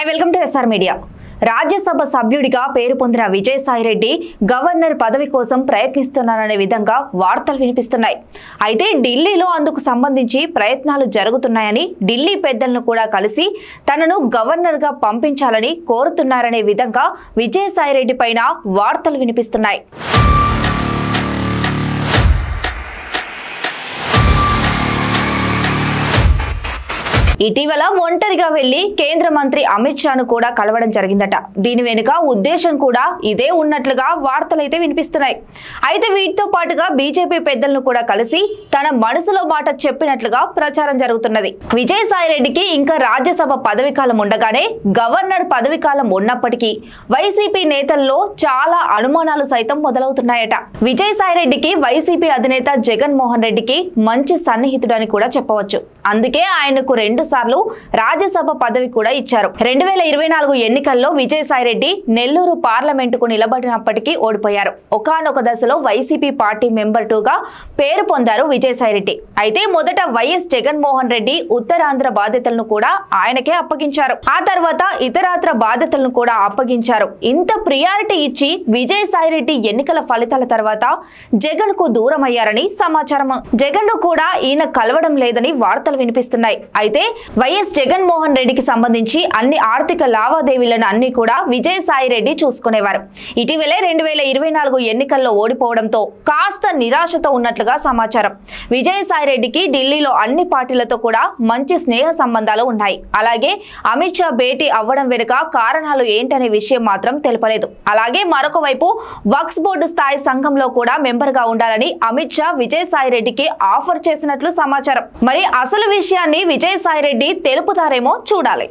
Hi welcome to SR media. Rajya Sabha సభ్యుడిగా పేరు పొందిన విజయసాయిరెడ్డి గవర్నర్ పదవి కోసం ప్రయత్నిస్తున్నారనే విధంగా వార్తలు వినిపిస్తున్నాయి. అయితే ఢిల్లీలో అందుకు సంబంధించి ప్రయత్నాలు జరుగుతున్నాయని, ఢిల్లీ పెద్దలను కూడా కలిసి తనను గవర్నర్గా పంపించాలని కోరుతున్నారనే విధంగా విజయసాయిరెడ్డి పైన వార్తలు వినిపిస్తున్నాయి. ఇటీవల ఒంటరిగా వెళ్లి కేంద్ర మంత్రి అమిత్ షాను కూడా కలవడం జరిగిందట. దీని వెనుక ఉద్దేశం కూడా ఇదే ఉన్నట్లుగా వార్తలైతే వినిపిస్తున్నాయి. అయితే వీటితో పాటుగా బీజేపీ పెద్దలను కూడా కలిసి తన మనసులో మాట చెప్పినట్లుగా ప్రచారం జరుగుతున్నది. విజయసాయిరెడ్డికి ఇంకా రాజ్యసభ పదవీకాలం ఉండగానే గవర్నర్ పదవీకాలం ఉన్నప్పటికీ వైసీపీ నేతల్లో చాలా అనుమానాలు సైతం మొదలవుతున్నాయట. విజయసాయిరెడ్డికి వైసీపీ అధినేత జగన్మోహన్ రెడ్డికి మంచి సన్నిహితుడని కూడా చెప్పవచ్చు. అందుకే ఆయనకు 2 సార్లు రాజ్యసభ పదవి కూడా ఇచ్చారు. 2024 ఎన్నికల్లో విజయసాయిరెడ్డి నెల్లూరు పార్లమెంటుకు నిలబడినప్పటికీ ఓడిపోయారు. ఒకానొక దశలో వైసీపీ పార్టీ మెంబర్ 2గా పేరు పొందారు విజయసాయిరెడ్డి. అయితే మొదట వైఎస్ జగన్మోహన్ రెడ్డి ఉత్తరాంధ్ర బాధ్యతలను కూడా ఆయనకే అప్పగించారు. ఆ తర్వాత ఇతరాత్ర బాధ్యతలను కూడా అప్పగించారు. ఇంత ప్రియారిటీ ఇచ్చి విజయసాయిరెడ్డి ఎన్నికల ఫలితాల తర్వాత జగన్ కు దూరం అయ్యారని సమాచారం. జగన్ ను కూడా ఈయన కలవడం లేదని వార్తలు వినిపిస్తున్నాయి. అయితే వైఎస్ జగన్మోహన్ రెడ్డికి సంబంధించి అన్ని ఆర్థిక లావాదేవీలను అన్ని కూడా విజయసాయిరెడ్డి చూసుకునేవారు. ఇటీవలే 2024 ఎన్నికల్లో ఓడిపోవడంతో కాస్త నిరాశతో ఉన్నట్లుగా సమాచారం. విజయసాయిరెడ్డికి ఢిల్లీలో అన్ని పార్టీలతో కూడా మంచి స్నేహ సంబంధాలు ఉన్నాయి. అలాగే అమిత్ షా భేటీ అవ్వడం వెనుక కారణాలు ఏంటనే విషయం మాత్రం తెలపలేదు. అలాగే మరొక వైపు వక్ఫ్ బోర్డు స్థాయి సంఘంలో కూడా మెంబర్ గా ఉండాలని అమిత్ షా విజయసాయిరెడ్డికి ఆఫర్ చేసినట్లు సమాచారం. మరి అసలు విషయాన్ని విజయసాయిరెడ్డి తెలుపుతారేమో చూడాలి.